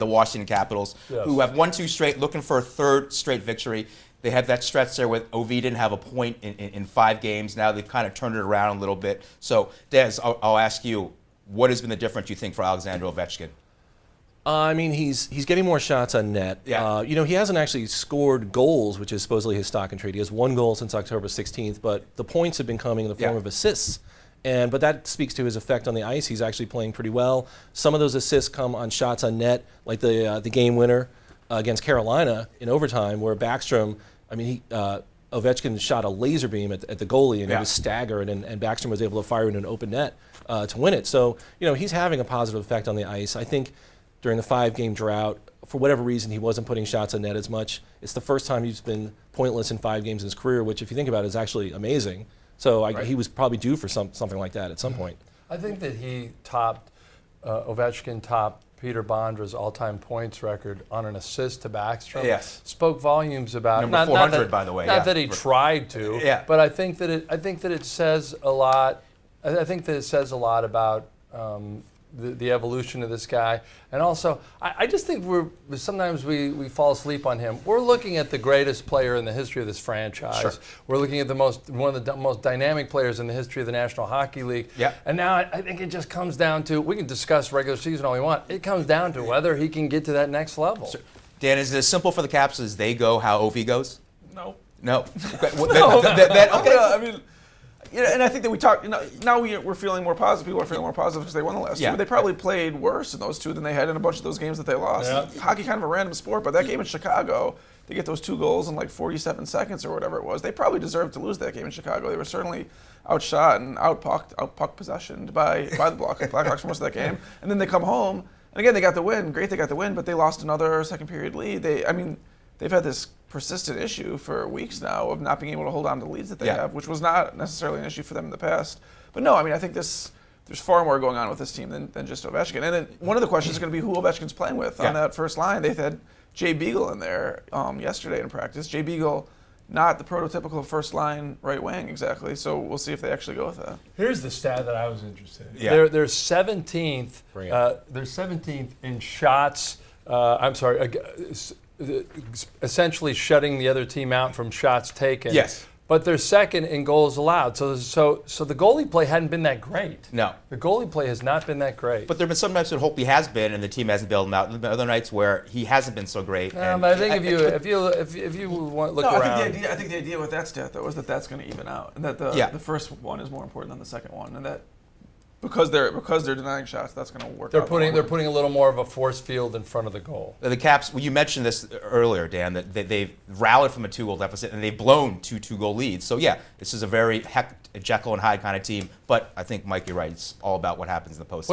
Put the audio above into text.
the Washington Capitals, who have won 2 straight, looking for a 3rd straight victory. They had that stretch there with Ovi didn't have a point in 5 games. Now they've kind of turned it around a little bit. So, Des, I'll ask you, what has been the difference, you think, for Alexander Ovechkin? I mean, he's getting more shots on net. Yeah. He hasn't actually scored goals, which is supposedly his stock and trade. He has 1 goal since October 16th, but the points have been coming in the form of assists. But that speaks to his effect on the ice. He's actually playing pretty well. Some of those assists come on shots on net, like the game winner against Carolina in overtime, where Backstrom, Ovechkin shot a laser beam at the goalie, and he was staggered, and Backstrom was able to fire in an open net to win it. So, he's having a positive effect on the ice. I think during the 5-game drought, for whatever reason, he wasn't putting shots on net as much. It's the first time he's been pointless in 5 games in his career, which, if you think about it, is actually amazing. So he was probably due for something like that at some point. I think that Ovechkin topped Peter Bondra's all-time points record on an assist to Backstrom. Yes. Spoke volumes about number 400, by the way. Not that he tried to, but I think that it says a lot. I think that it says a lot about the evolution of this guy, and also I just think sometimes we fall asleep on him. We're looking at the greatest player in the history of this franchise. Sure. We're looking at one of the most dynamic players in the history of the National Hockey League. Yeah. And now I think it just comes down to, we can discuss regular season all we want. It comes down to whether he can get to that next level. So, Dan, is it as simple for the Caps as they go how Ovi goes? No. No. Okay. I mean. Yeah, and I think that we talk. Now we're feeling more positive. People are feeling more positive because they won the last 2. But they probably played worse in those 2 than they had in a bunch of those games that they lost. Yeah. Hockey kind of a random sport, but that game in Chicago, they get those 2 goals in like 47 seconds or whatever it was. They probably deserved to lose that game in Chicago. They were certainly outshot and outpuck possessioned by the Blackhawks for most of that game. And then they come home, and again they got the win. Great, they got the win, but they lost another second period lead. They've had this persistent issue for weeks now of not being able to hold on to the leads that they have, which was not necessarily an issue for them in the past. But no, I think there's far more going on with this team than just Ovechkin. And then one of the questions is going to be who Ovechkin's playing with on that first line. They've had Jay Beagle in there yesterday in practice. Jay Beagle, not the prototypical first line right wing exactly, so we'll see if they actually go with that. Here's the stat that I was interested in. Yeah. They're 17th. They're 17th in shots. Essentially shutting the other team out from shots taken. Yes. But they're 2nd in goals allowed. So the goalie play hadn't been that great. No. The goalie play has not been that great. But there have been some nights that hope he has been, and the team hasn't bailed him out. And there are other nights where he hasn't been so great. But I think if you want to look around, I think the idea with that stat though is that that's going to even out, and that the first one is more important than the second one, and that. Because they're denying shots, that's going to work. They're putting a little more of a force field in front of the goal. The Caps, well, you mentioned this earlier, Dan, that they've rallied from a 2-goal deficit and they've blown 2 2-goal leads. So yeah, this is a very Jekyll and Hyde kind of team. But I think, Mike, you're right. It's all about what happens in the postseason.